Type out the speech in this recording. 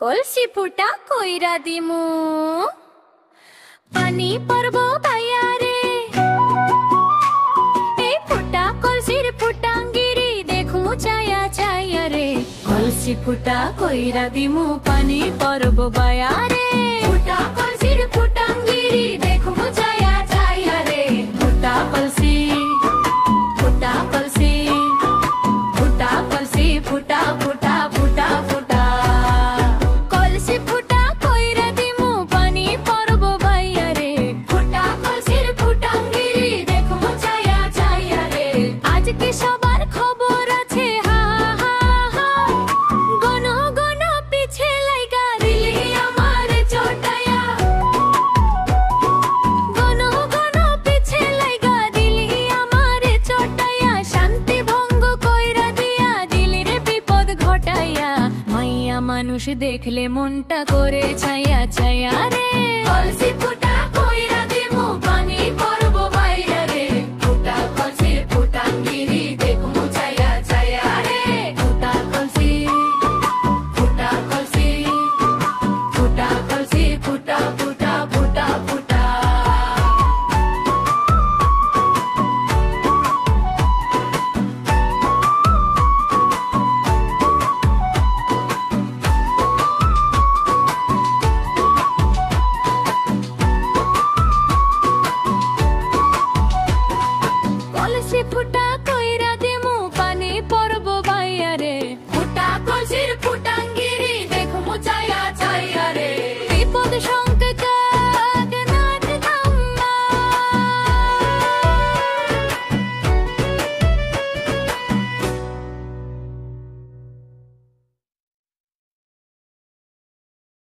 কলসি ফুটা কইরা দিমু পানি পরব ভাইয়া রে। এই ফুটা কলসির ফুটাঙ্গিরি দেখু চায়া চায়া রে। কলসি ফুটা কইরা দিমু পানি পরব ভাইয়া রে। ফুটা কলসির ফুটাঙ্গিরি দেখু চায়া চায়া রে। ফুটা কলসি ফুটা কলসি ফুটা কলসি ফুটা ফুটা ফুটা ফুটা কলসি ফুটা কইরা দিমু পানি পরব ভাইয়া রে। ফুটা কলসির ফুটাঙ্গিরি দেখো চায়া চায়া রে। আজকে সবার খবর আছে হা হা হা। গন গন পিছে লাইগা দিলি আমার চটায়া। গন গন পিছে লাইগা দিলি আমার চটায়া। শান্তি ভঙ্গ কইরা দিয়া দিলি রে বিপদ ঘটাইয়া। মাইয়া মানুষ দেখলে মনটা করে ছায়া ছায়া রে। কলসি ফুটা কইরা দিমু পানি পর